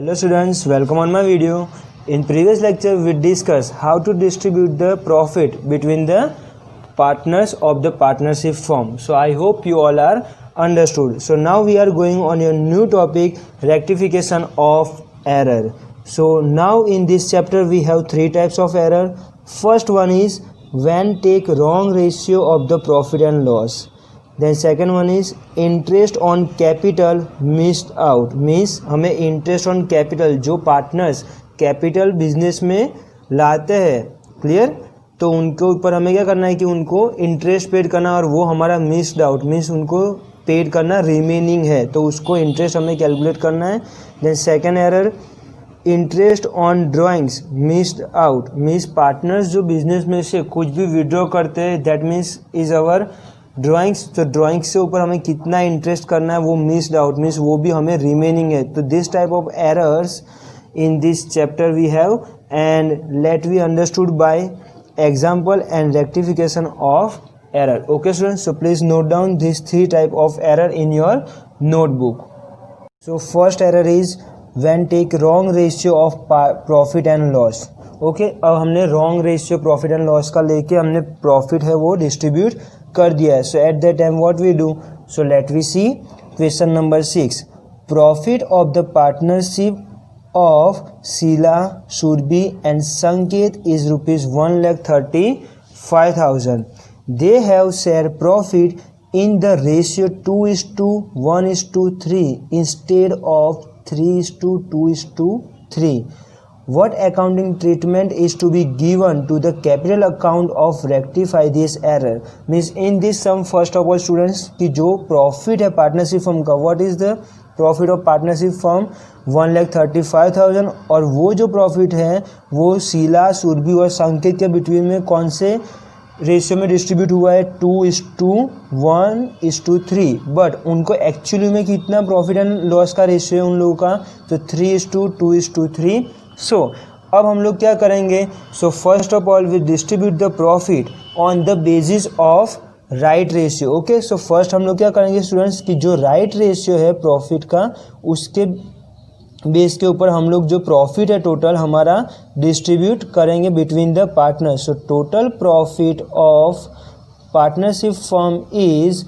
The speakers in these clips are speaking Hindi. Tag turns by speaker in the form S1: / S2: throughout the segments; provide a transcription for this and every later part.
S1: Hello students, welcome on my video. In previous lecture we discussed how to distribute the profit between the partners of the partnership firm. So I hope you all are understood. So now we are going on a new topic, rectification of error. So now in this chapter we have three types of error. First one is when take wrong ratio of the profit and loss. Then second one is interest on capital missed out, means हमें इंटरेस्ट ऑन कैपिटल जो पार्टनर्स कैपिटल बिजनेस में लाते हैं, क्लियर, तो उनके ऊपर हमें क्या करना है कि उनको इंटरेस्ट पेड करना, और वो हमारा मिस्ड आउट मीन्स उनको पेड करना रिमेनिंग है, तो उसको इंटरेस्ट हमें कैलकुलेट करना है. Then second error interest on drawings missed out, means partners जो बिजनेस में से कुछ भी विड्रॉ करते हैं that means is our drawings, तो ड्राइंग्स से ऊपर हमें कितना इंटरेस्ट करना है वो मिस्ड आउट मीन्स वो भी हमें रिमेनिंग है. तो this type of errors in this chapter we have and let we understood by example and rectification of error. Okay students, so please note down this three type of error in your notebook. So first error is when take wrong ratio of profit and loss. Okay, अब हमने wrong ratio profit and loss का लेके हमने प्रॉफिट है वो डिस्ट्रीब्यूट कर दिया है. So at that time what we do, so let we see question number 6. Profit of the partnership of Sheila, Surbhi and Sanket is ₹1,35,000. They have share profit in the ratio 2:1:3 instead of 3:2:3. What accounting treatment is to be given to the capital account of rectify this error? Means in this sum first of all students कि जो profit है partnership firm का, what is the profit of partnership firm? 1,35,000. और वो जो profit है वो शीला, सुरभि और संकेत के बिटवीन में कौन से रेशियो में डिस्ट्रीब्यूट हुआ है? 2:1:3. बट उनको एक्चुअली में कितना प्रॉफिट एंड लॉस का रेशियो है उन लोगों का? तो 3:2:3. सो अब हम लोग क्या करेंगे? So first of all we distribute the profit on the basis of right ratio. Okay, so first हम लोग क्या करेंगे स्टूडेंट्स कि जो राइट रेशियो है प्रॉफिट का उसके बेस के ऊपर हम लोग जो प्रॉफिट है टोटल हमारा डिस्ट्रीब्यूट करेंगे between the partners. So total profit of partnership firm is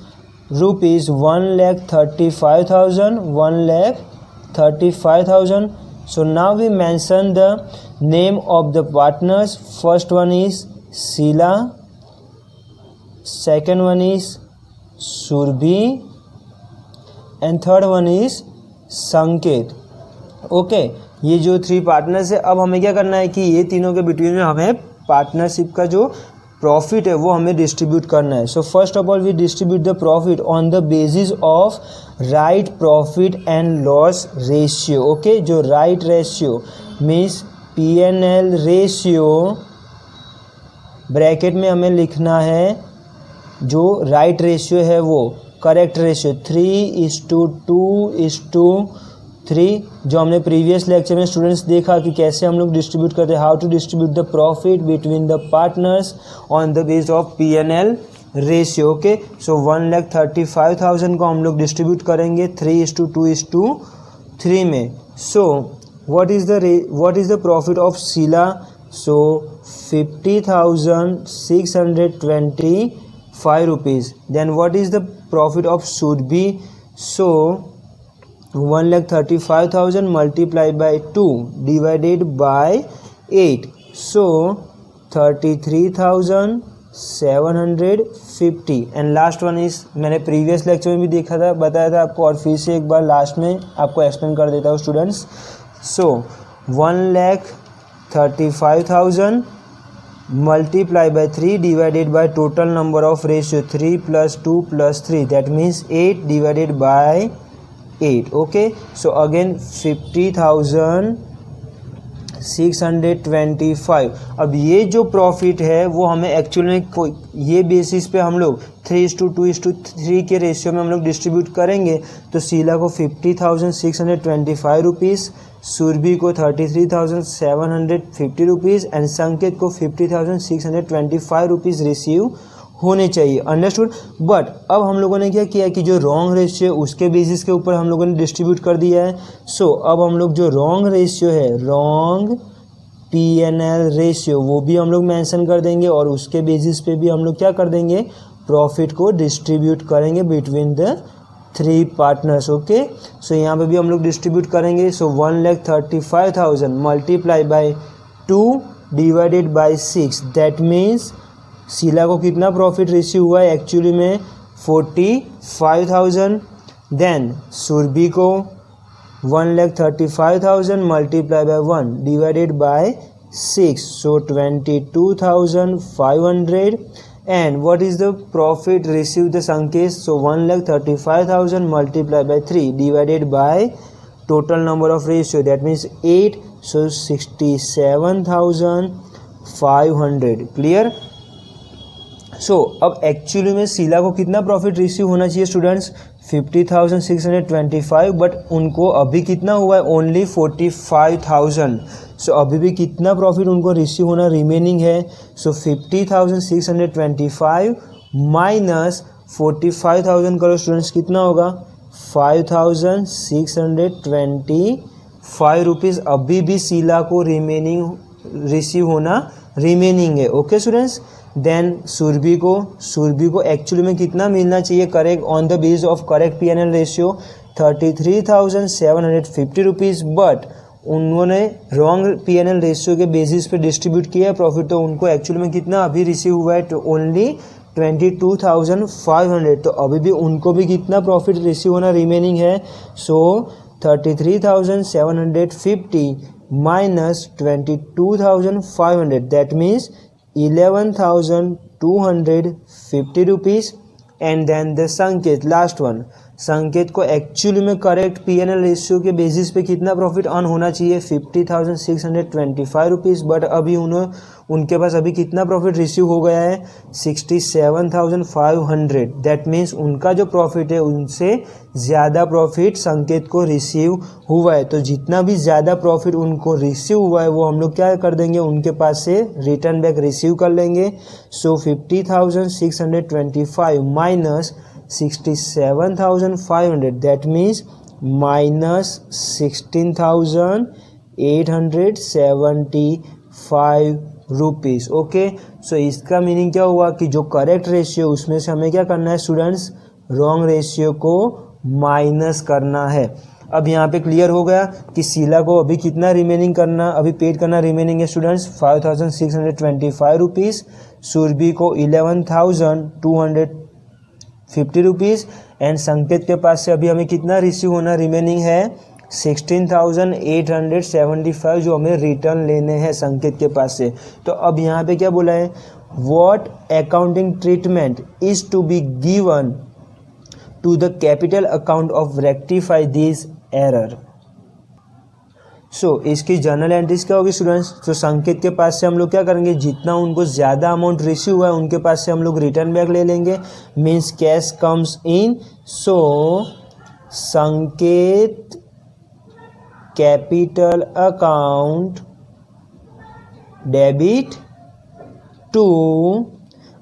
S1: ₹1,35,000. 1,35,000. So now we mention the name of the partners. First one is Sheila, second one is Surbhi and third one is Sanket. Okay, ये जो थ्री पार्टनर्स है, अब हमें क्या करना है कि ये तीनों के बिटवीन में हमें पार्टनरशिप का जो प्रॉफिट है वो हमें डिस्ट्रीब्यूट करना है. So first of all we distribute the profit on the basis of right profit and loss ratio. Okay, जो right ratio means P&L ratio bracket में हमें लिखना है जो राइट रेशियो है वो करेक्ट रेशियो 3:2:3, जो हमने प्रीवियस लेक्चर में स्टूडेंट्स देखा कि कैसे हम लोग डिस्ट्रीब्यूट करते हैं, how to distribute the profit between the partners on the base of P&L ratio. Okay, so 1,35,000 को हम लोग डिस्ट्रीब्यूट करेंगे 3:2:3 में. So what is the profit of Sheila? So 50,625 rupees. Then what is the profit of Surbhi? So 1,35,000 multiplied by 2 divided by 8. So 33,750. And last one is, मैंने प्रीवियस लेक्चर में भी देखा था, बताया था आपको, और फिर से एक बार लास्ट में आपको एक्सप्लेन कर देता हूँ students. So 1,35,000 multiply by 3 divided by total number of ratio 3 + 2 + 3, that means 8 divided by 8. Okay, so again 50,625. अब ये जो प्रॉफिट है वो हमें एक्चुअल में ये बेसिस पे हम लोग 3:2:3 के रेशियो में हम लोग डिस्ट्रीब्यूट करेंगे. तो शीला को 50,625 रुपीज़, सुरभि को 33,750 रुपीज़ एंड संकेत को 50,625 रुपीज़ रिसीव होने चाहिए, अंडरस्टूड। बट अब हम लोगों ने क्या किया कि जो रॉन्ग रेशियो उसके बेसिस के ऊपर हम लोगों ने डिस्ट्रीब्यूट कर दिया है। सो अब हम लोग जो रॉन्ग रेशियो है, रॉन्ग P&L रेशियो, वो भी हम लोग मेंशन कर देंगे और उसके बेसिस पे भी हम लोग क्या कर देंगे, प्रॉफिट को डिस्ट्रीब्यूट करेंगे between the 3 partners. Okay, so यहाँ पे भी हम लोग डिस्ट्रीब्यूट करेंगे। So 1,35,000 multiply by 2 divided by 6, that means Sheela को कितना प्रॉफिट रिसीव हुआ है एक्चुअली में 45,000। देन सुरभि को 1,35,000 multiply bye 1 divided by 6, so 22,500। And what is the profit received the Sanket? So 1,35,000 multiplied by 3 divided by total number of ratio, that means 8, so 67,500. Clear? सो अब एक्चुअली में शीला को कितना प्रॉफिट रिसीव होना चाहिए स्टूडेंट्स, 50,625, बट उनको अभी कितना हुआ है, ओनली 45,000। सो अभी भी कितना प्रॉफिट उनको रिसीव होना रिमेनिंग है। सो 50,625 माइनस 45,000 करो स्टूडेंट्स, कितना होगा 5,625 रुपीज़ अभी भी शीला को रिसीव होना रिमेनिंग है। Okay students. देन सुरभि को एक्चुअली में कितना मिलना चाहिए correct on the base of correct P&L ratio 33,750 rupees, but उन्होंने रॉन्ग P&L रेशियो के बेसिस पे डिस्ट्रीब्यूट किया प्रॉफिट, तो उनको एक्चुअली में कितना अभी रिसीव हुआ है, तो ओनली 22,500। तो अभी भी उनको भी कितना प्रॉफिट रिसीव होना रिमेनिंग है। So 33,750 minus 22,500, that means 11,250 rupees. And then the Sanket, last one, Sanket को एक्चुअली में करेक्ट P&L रेशियो के बेसिस पे कितना प्रॉफिट अर्न होना चाहिए, 50,625 रुपीज़, बट अभी उनके पास अभी कितना प्रॉफिट रिसीव हो गया है, 67,500। दैट मीन्स उनका जो प्रॉफिट है उनसे ज़्यादा प्रॉफिट संकेत को रिसीव हुआ है। तो जितना भी ज़्यादा प्रॉफिट उनको रिसीव हुआ है वो हम लोग क्या कर देंगे, उनके पास से रिटर्न बैक रिसीव कर लेंगे। So 50,625 minus 67,500, that means minus 16,875 rupees. Okay, so इसका मीनिंग क्या हुआ कि जो करेक्ट रेशियो उसमें से हमें क्या करना है स्टूडेंट्स, रॉन्ग रेशियो को माइनस करना है। अब यहाँ पे क्लियर हो गया कि शीला को अभी कितना रिमेनिंग करना, अभी पेड करना रिमेनिंग है स्टूडेंट्स 5,625 रुपीज़, सुरभि को 11,250 रुपीज़, एंड संकेत के पास से अभी हमें कितना रिसीव होना रिमेनिंग है, 16,875, जो हमें रिटर्न लेने हैं संकेत के पास से। तो अब यहाँ पे क्या बोला है, what accounting treatment is to be given to the capital account of rectify this error. So इसकी जर्नल एंट्रीज क्या होगी स्टूडेंट्स, तो संकेत के पास से हम लोग क्या करेंगे, जितना उनको ज़्यादा अमाउंट रिसीव हुआ है उनके पास से हम लोग रिटर्न बैक ले लेंगे, मीन्स कैश कम्स इन। सो संकेत कैपिटल अकाउंट डेबिट टू,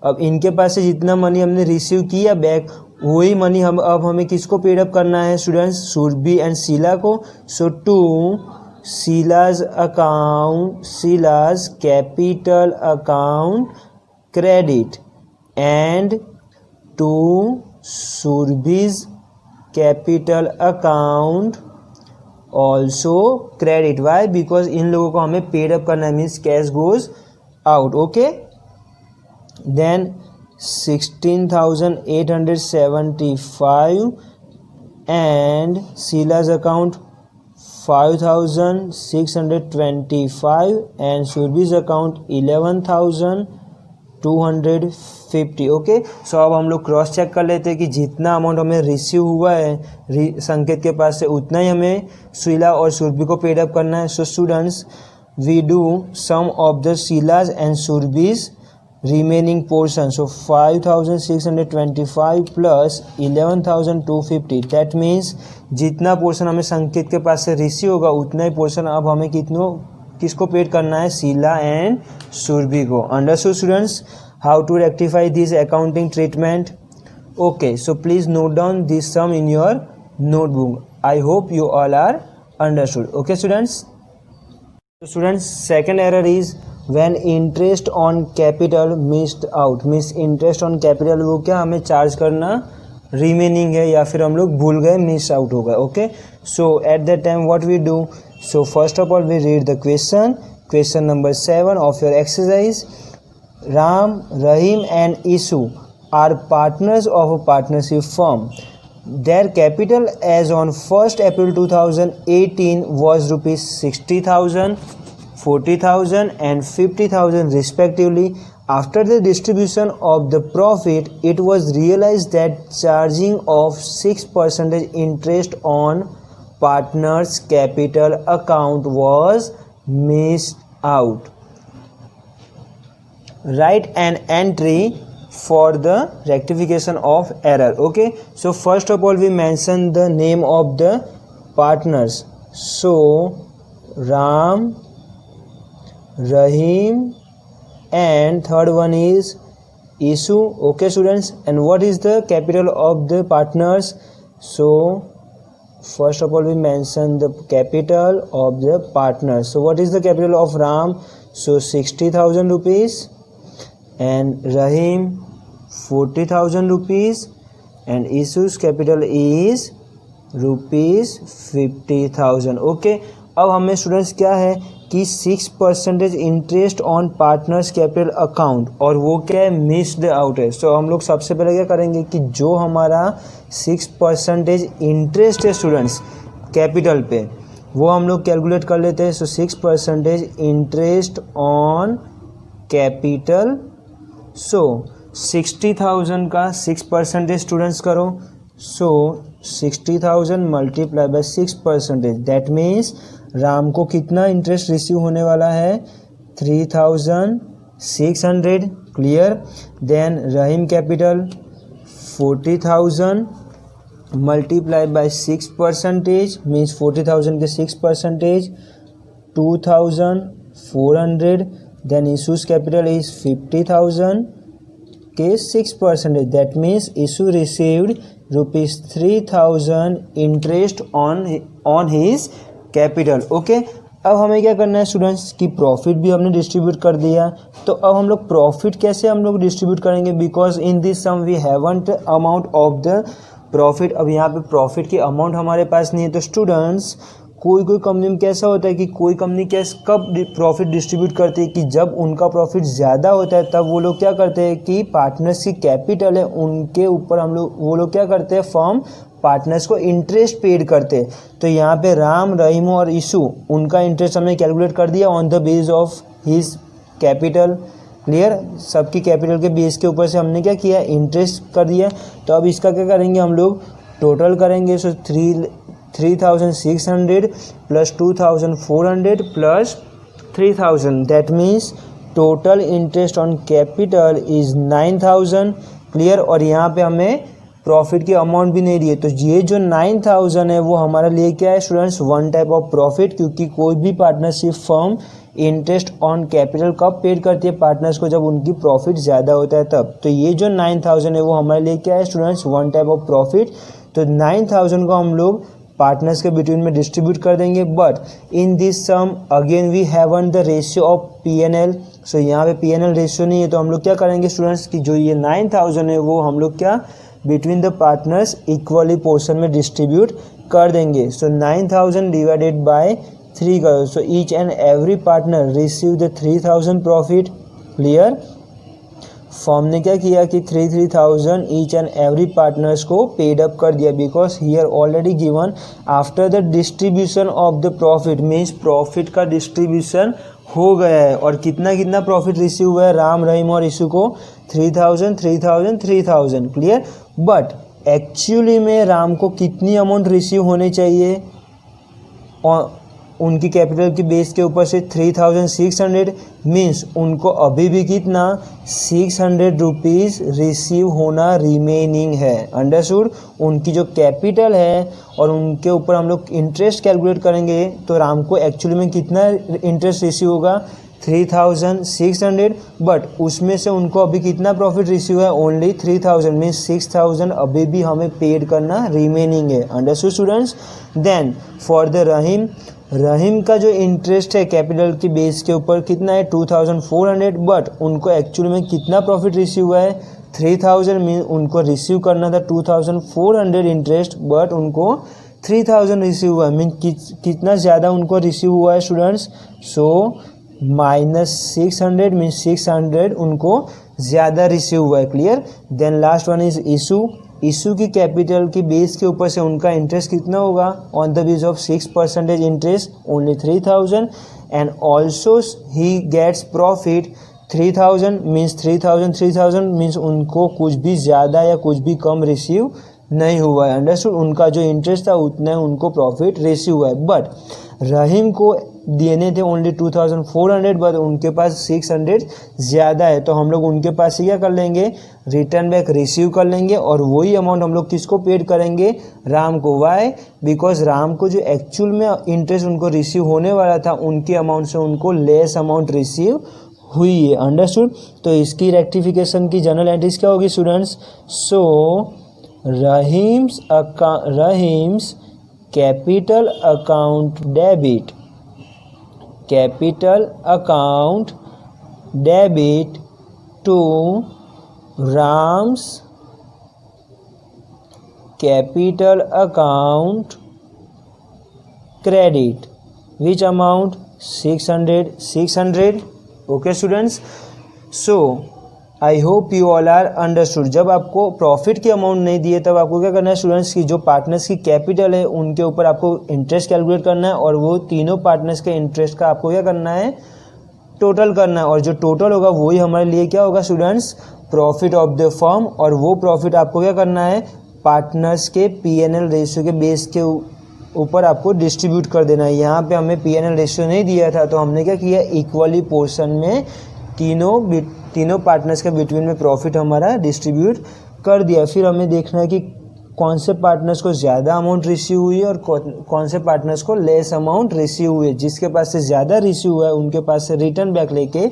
S1: अब इनके पास से जितना मनी हमने रिसीव किया बैक, वही मनी अब हमें किसको पेड अप करना है स्टूडेंट्स, सुरभि एंड शीला को। So to Sheila's account, Sheila's capital account credit and to Surbhi's capital account also credit. Why, because इन लोगों को हमें पेड अप करना है, means cash goes out. Okay, then 16,875 and Sheila's account 5,625 and Surbhi's account 11,250। ओके, सो अब हम लोग क्रॉस चेक कर लेते हैं कि जितना अमाउंट हमें रिसीव हुआ है संकेत के पास से उतना ही हमें शीला और सुरभि को पेड अप करना है। So students, we do sum of the Sheila's and Surbhi's remaining portion, so 5,625 plus 11,250, that means जितना पोर्शन हमें संकेत के पास से रिसीव होगा उतना ही पोर्शन अब हमें किसको पेड करना है, शीला एंड सुरभि को। Understood students how to rectify this accounting treatment? Okay, so please note down this sum in your notebook. I hope you all are understood. Okay students. So students, second error is when interest on capital missed out. Means interest on capital वो क्या हमें चार्ज करना remaining है या फिर हम लोग भूल गए, miss out हो गए. Okay, so at that time what we do? So first of all we read the question number 7 of your exercise. Ram, Rahim and Isu are partners of a partnership firm. Their capital as on 1st April 2018 was rupees 60,000, 40,000 and 50,000 respectively. After the distribution of the profit, it was realized that charging of 6% interest on partners' capital account was missed out. Write an entry for the rectification of error. Okay, so first of all we mention the name of the partners. So Ram, Rahim and third one is Isu. Okay students, and what is the capital of the partners? So first of all we mention the capital of the partners. So what is the capital of Ram? So 60,000 rupees, and Rahim 40,000 rupees, and Isu's capital is rupees 50,000. Okay, अब हमें स्टूडेंट्स क्या है कि 6% interest on partners capital account, और वो क्या है, मिस्ड आउट है. सो हम लोग सबसे पहले क्या करेंगे कि जो हमारा 6% इंटरेस्ट है स्टूडेंट्स कैपिटल पे, वो हम लोग कैलकुलेट कर लेते हैं. So 6% interest on capital. So 60,000 का 6% स्टूडेंट्स करो. So 60,000 multiply by 6%, that means Ram को कितना इंटरेस्ट रिसीव होने वाला है, 3,600. Clear. Then Rahim capital 40,000 multiply by 6% means 40,000 के 6%, 2,400. देन इशूज कैपिटल इज 50,000 के 6%, that means issue received rupees 3,000 interest on his capital. Okay, अब हमें क्या करना है स्टूडेंट्स कि प्रॉफिट भी हमने डिस्ट्रीब्यूट कर दिया. तो अब हम लोग प्रॉफिट कैसे हम लोग डिस्ट्रीब्यूट करेंगे, because in this sum we haven't amount of the profit. अब यहाँ पे प्रॉफिट की अमाउंट हमारे पास नहीं है. तो स्टूडेंट्स कोई कंपनी में कैसा होता है कि कोई कंपनी कैसे कब प्रॉफिट डिस्ट्रीब्यूट करती है कि जब उनका प्रॉफिट ज़्यादा होता है, तब वो लोग क्या करते हैं कि पार्टनर्स की कैपिटल है उनके ऊपर वो लोग क्या करते हैं, फर्म पार्टनर्स को इंटरेस्ट पेड करते हैं. तो यहाँ पे राम, रहीम और इशू उनका इंटरेस्ट हमने कैलकुलेट कर दिया on the base of his capital. Clear. सबकी कैपिटल के बेस के ऊपर से हमने क्या किया, इंटरेस्ट कर दिया. तो अब इसका क्या करेंगे, हम लोग टोटल करेंगे. सो 3,600 plus 2,400 plus 3,000, that means total interest on capital is 9,000. Clear. और यहाँ पे हमें प्रॉफिट की अमाउंट भी नहीं दी है. तो ये जो 9,000 है वो हमारे लिए क्या है students, one type of profit. क्योंकि कोई भी partnership firm interest on capital कब पेड करती है पार्टनर्स को, जब उनकी प्रॉफिट ज़्यादा होता है तब. तो ये जो 9,000 है वो हमारे लिए क्या है students, one type of profit. तो 9,000 को हम लोग पार्टनर्स के बिटवीन में डिस्ट्रीब्यूट कर देंगे. But in this sum again we haven't the ratio of P&L. So यहाँ पे P&L रेशियो नहीं है. तो हम लोग क्या करेंगे स्टूडेंट्स कि जो ये 9,000 है वो हम लोग क्या between the partners equally portion में डिस्ट्रीब्यूट कर देंगे. सो 9,000 डिवाइडेड बाय 3 करो. So each and every partner receive the 3,000 profit. Clear. Form ने क्या किया कि 3,000 ईच एंड एवरी पार्टनर्स को पेड अप कर दिया, because here already given after the distribution of the profit means profit का डिस्ट्रीब्यूशन हो गया है. और कितना प्रॉफिट रिसीव हुआ है राम, रहीम और इशू को, 3,000 3,000 3,000. क्लियर. बट एक्चुअली में राम को कितनी अमाउंट रिसीव होनी चाहिए उनकी कैपिटल की बेस के ऊपर से 3600 मीन्स उनको अभी भी कितना 600 रुपीज़ रिसीव होना रिमेनिंग है। अंडरस्टूड। उनकी जो कैपिटल है और उनके ऊपर हम लोग इंटरेस्ट कैलकुलेट करेंगे तो राम को एक्चुअली में कितना इंटरेस्ट रिसीव होगा 3600, बट उसमें से उनको अभी कितना प्रॉफिट रिसीव है ओनली 3000 मीन्स 6000 अभी भी हमें पेड करना रिमेनिंग है। Understood students. Then for the Rahim का जो इंटरेस्ट है कैपिटल की बेस के ऊपर कितना है 2400, बट उनको एक्चुअली में कितना प्रॉफिट रिसीव हुआ है 3000 मीन उनको रिसीव करना था 2400 इंटरेस्ट, बट उनको 3000 रिसीव हुआ है मीन कितना ज़्यादा उनको रिसीव हुआ है स्टूडेंट्स। सो -600 मीन 600 उनको ज़्यादा रिसीव हुआ है। Clear. Then last one is Ishu की कैपिटल की बेस के ऊपर से उनका इंटरेस्ट कितना होगा on the base of 6% interest only 3000 and also he gets profit 3000 means 3000 means उनको कुछ भी ज़्यादा या कुछ भी कम रिसीव नहीं हुआ है। अंडरस्टूड। उनका जो इंटरेस्ट था उतना उनको प्रॉफिट रिसीव हुआ है, बट रहीम को देने थे ओनली 2400, बट उनके पास 600 ज़्यादा है, तो हम लोग उनके पास से क्या कर लेंगे रिटर्न बैक रिसीव कर लेंगे और वही अमाउंट हम लोग किसको पेड करेंगे राम को। वाई? बिकॉज राम को जो एक्चुअल में इंटरेस्ट उनको रिसीव होने वाला था उनके अमाउंट से उनको लेस अमाउंट रिसीव हुई है। अंडरस्टूड। तो इसकी रेक्टिफिकेशन की जनरल एंट्रीज क्या होगी students. So Rahim's capital account debit to Ram's capital account credit which amount 600। Okay students. So I hope you all are understood. जब आपको प्रॉफिट की अमाउंट नहीं दिए तब आपको क्या करना है स्टूडेंट्स की जो पार्टनर्स की कैपिटल है उनके ऊपर आपको इंटरेस्ट कैलकुलेट करना है और वो तीनों पार्टनर्स के इंटरेस्ट का आपको क्या करना है टोटल करना है, और जो टोटल होगा वही हमारे लिए क्या होगा students profit of the firm, और वो प्रॉफिट आपको क्या करना है पार्टनर्स के P&L रेशियो के बेस के ऊपर आपको डिस्ट्रीब्यूट कर देना है। यहाँ पे हमें P&L रेशियो नहीं दिया था तो हमने क्या किया इक्वली पोर्शन में तीनों पार्टनर्स के बिटवीन में प्रॉफिट हमारा डिस्ट्रीब्यूट कर दिया। फिर हमें देखना है कि कौन से पार्टनर्स को ज़्यादा अमाउंट रिसीव हुई है और कौन से पार्टनर्स को लेस अमाउंट रिसीव हुई है। जिसके पास से ज़्यादा रिसीव हुआ है उनके पास से रिटर्न बैक लेके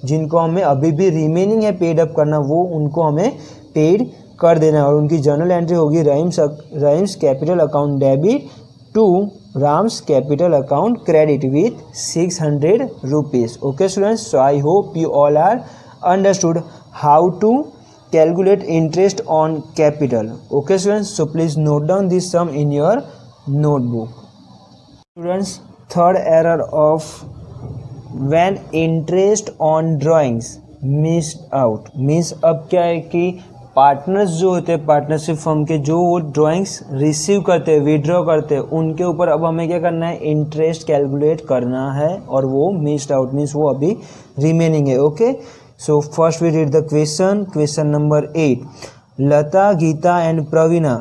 S1: जिनको हमें अभी भी रिमेनिंग है पेड अप करना वो उनको हमें पेड कर देना है, और उनकी जर्नल एंट्री होगी Rahim's capital account debit to Ram's capital account credit with 600 rupees. Okay students. So I hope you all are understood how to calculate interest on capital. Okay students, so please note down this sum in your notebook. Students, third error of when interest on drawings missed out means अब क्या है कि पार्टनर्स जो होते हैं पार्टनरशिप फर्म के जो वो ड्राइंग्स रिसीव करते हैं विड्रॉ करते हैं उनके ऊपर अब हमें क्या करना है इंटरेस्ट कैलकुलेट करना है, और वो मिस्ड आउट मीन्स वो अभी रिमेनिंग है। Okay. So first we read the question number 8. Lata, Geeta and Pravina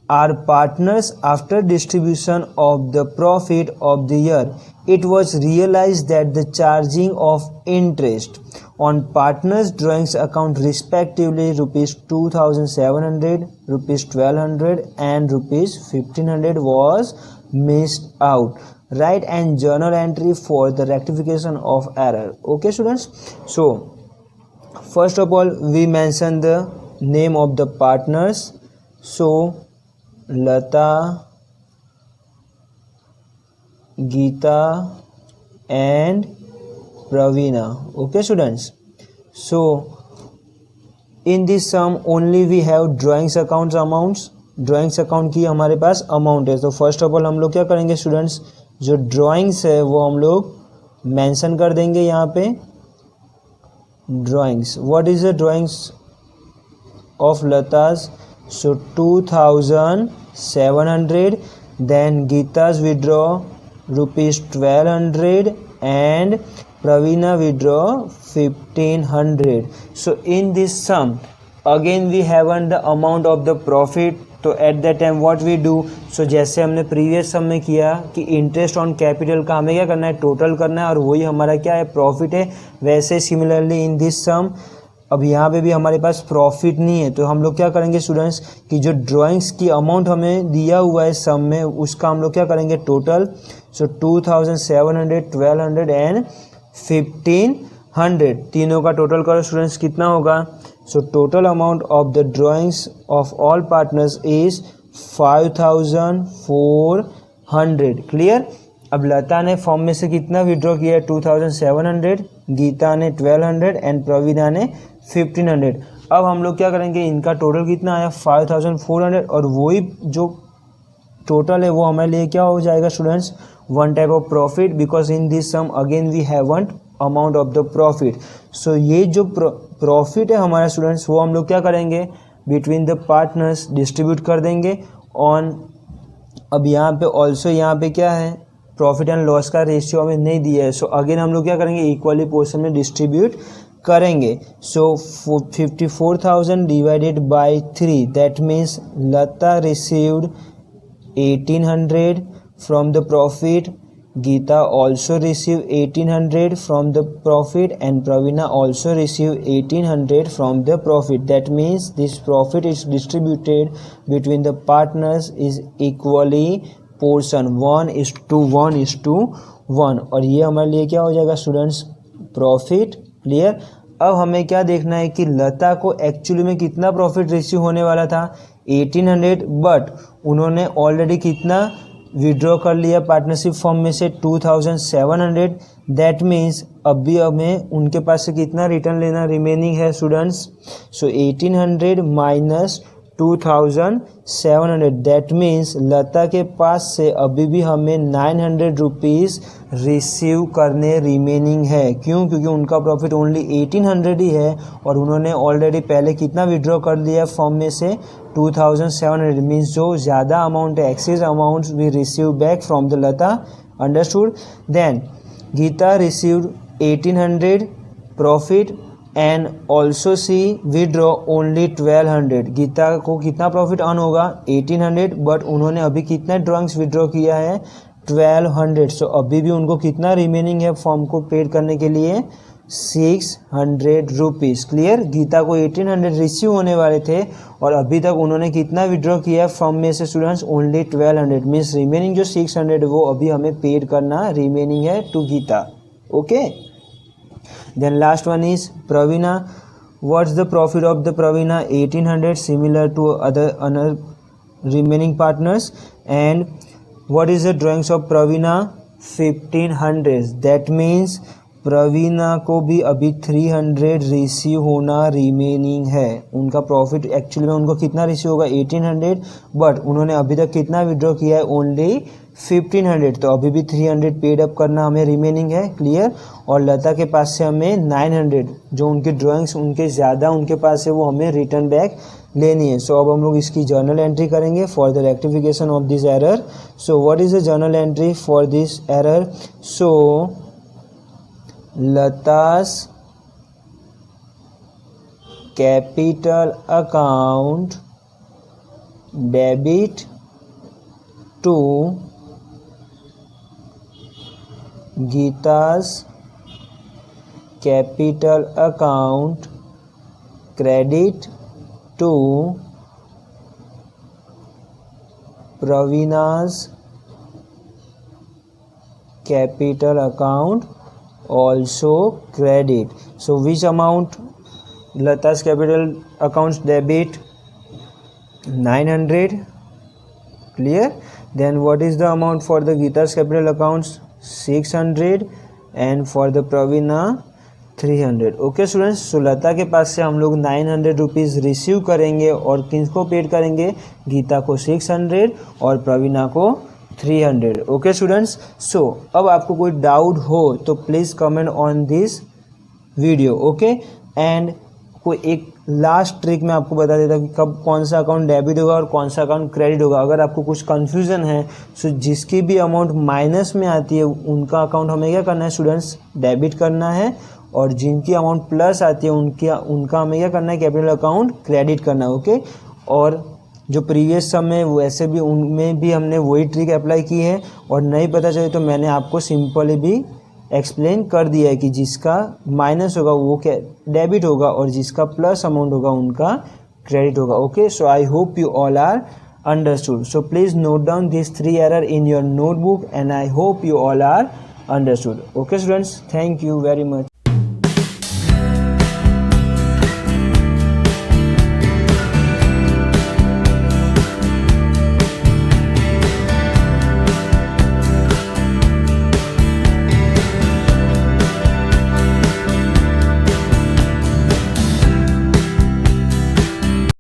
S1: are partners after distribution of the profit of the year. It was realized that the charging of interest on partners drawings account respectively rupees 2700, rupees 1200 and rupees 1500 was missed out. Write and journal entry for the rectification of error. Okay students. So first of all we mention the name of the partners. So Lata, Geeta and Pravina. Okay students. So in this sum only we have drawings accounts amounts. Drawings account की हमारे पास अमाउंट है, तो फर्स्ट ऑफ ऑल हम लोग क्या करेंगे स्टूडेंट्स जो ड्राइंग्स है वो हम लोग मेंशन कर देंगे यहाँ पे drawings. What is the drawings of Lata's? So 2700. Then Geeta's withdraw rupees 1200 and Pravina withdraw 1500. So in this sum again we have the amount of the profit तो at that time what we do, so जैसे हमने प्रीवियस सम में किया कि इंटरेस्ट ऑन कैपिटल का हमें क्या करना है, टोटल करना है, और वही हमारा क्या है, प्रॉफिट है। वैसे सिमिलरली इन दिस सम अब यहाँ पे भी हमारे पास प्रॉफिट नहीं है, तो हम लोग क्या करेंगे स्टूडेंट्स कि जो ड्राइंग्स की अमाउंट हमें दिया हुआ है सम में, उसका हम लोग क्या करेंगे टोटल। सो 2700, 1200 एंड 1500 तीनों का टोटल करो स्टूडेंट्स, कितना होगा। So total amount of the drawings of all partners is 5400। Clear. अब लता ने फॉर्म में से कितना विड्रॉ किया है, 2700, गीता ने 1200 एंड प्रवीणा ने 1500। अब हम लोग क्या करेंगे, इनका टोटल कितना आया 5400, और वही जो टोटल है वो हमारे लिए क्या हो जाएगा students, one type of profit, because in this sum again we have one amount of the profit. So ये जो प्रॉफिट है हमारा स्टूडेंट्स, वो हम लोग क्या करेंगे बिटवीन द पार्टनर्स डिस्ट्रीब्यूट कर देंगे ऑन। अब यहाँ पे ऑल्सो यहाँ पे क्या है, प्रॉफिट एंड लॉस का रेशियो हमें नहीं दिया है, सो अगेन हम लोग क्या करेंगे, इक्वली पोर्शन में डिस्ट्रीब्यूट करेंगे। सो 54,000 divided by 3, that means Lata received 1800 from the profit, Geeta also received 1800 from the profit, and Praveena also received 1800 from the profit. That means this profit is distributed between the partners is equally portion 1:1:1, और ये हमारे लिए क्या हो जाएगा स्टूडेंट्स, प्रॉफिट। क्लियर। अब हमें क्या देखना है कि लता को एक्चुअली में कितना प्रॉफिट रिसीव होने वाला था, 1800, बट उन्होंने ऑलरेडी कितना विड्रॉ कर लिया पार्टनरशिप फॉर्म में से 2700। दैट मीन्स अभी हमें उनके पास से कितना रिटर्न लेना रिमेनिंग है students. So 1800 minus 2700, that means Lata के पास से अभी भी हमें 900 रुपीज़ रिसीव करने रिमेनिंग है। क्यों? क्योंकि उनका प्रॉफिट ओनली 1800 ही है, और उन्होंने ऑलरेडी पहले कितना विड्रॉ कर लिया फॉर्म में से 2700, मीन्स जो ज़्यादा अमाउंट है, excess amount we receive back from the Lata. Understood. Then Geeta received 1800 profit and also she withdraw only 1200। Geeta को कितना प्रॉफिट अर्न होगा 1800, बट उन्होंने अभी कितना ड्राइंग्स विड्रॉ किया है 1200। सो अभी भी उनको कितना रिमेनिंग है फॉर्म को पेड करने के लिए 600 रुपीज़। क्लियर। गीता को 1800 रिसीव होने वाले थे, और अभी तक उन्होंने कितना विड्रॉ किया फॉर्म में से स्टूडेंट्स, ओनली 1200, मीन्स रिमेनिंग जो 600 वो अभी हमें पेड करना रिमेनिंग है to Geeta. Okay. Then last one is Praveena. What's the profit of the Praveena? 1800, similar to other remaining partners. And what is the drawings of Praveena? 1500. That means प्रवीणा को भी अभी 300 रिसीव होना रिमेनिंग है। उनका प्रॉफिट एक्चुअली में उनको कितना रिसीव होगा 1800, बट उन्होंने अभी तक कितना विड्रॉ किया है ओनली 1500, तो अभी भी 300 पेड अप करना हमें रिमेनिंग है। क्लियर। और लता के पास से हमें 900 जो उनकी ड्राइंग्स उनके ज़्यादा उनके पास है वो हमें रिटर्न बैक लेनी है। सो अब हम लोग इसकी जर्नल एंट्री करेंगे for the rectification of this error. So what is the journal entry for this error? So Lata's capital account debit to Geeta's capital account credit to Praveena's capital account also credit. So which amount Lata's capital accounts debit? 900. Clear. Then what is the amount for the Geeta's capital accounts? 600, and for the Praveena 300. Okay students. So Lata के पास से हम लोग 900 रुपीज़ रिसीव करेंगे, और किसको पेड करेंगे, गीता को 600 और प्रवीणा को 300। Okay students. सो अब आपको कोई डाउट हो तो please comment on this video. Okay. And कोई एक लास्ट ट्रिक मैं आपको बता देता हूँ कि कब कौन सा अकाउंट डेबिट होगा और कौन सा अकाउंट क्रेडिट होगा। अगर आपको कुछ कन्फ्यूज़न है, सो जिसकी भी अमाउंट माइनस में आती है उनका अकाउंट हमें क्या करना है स्टूडेंट्स, डेबिट करना है, और जिनकी अमाउंट प्लस आती है उनका हमें क्या करना है, कैपिटल अकाउंट क्रेडिट करना है। ओके। और जो प्रीवियस सम है वैसे भी उनमें भी हमने वही ट्रिक अप्लाई की है, और नहीं पता चले तो मैंने आपको सिंपली भी एक्सप्लेन कर दिया है कि जिसका माइनस होगा वो क्या डेबिट होगा और जिसका प्लस अमाउंट होगा उनका क्रेडिट होगा. Okay, so I hope you all are understood. So please note down these 3 errors in your notebook and I hope you all are understood. Okay students, thank you very much.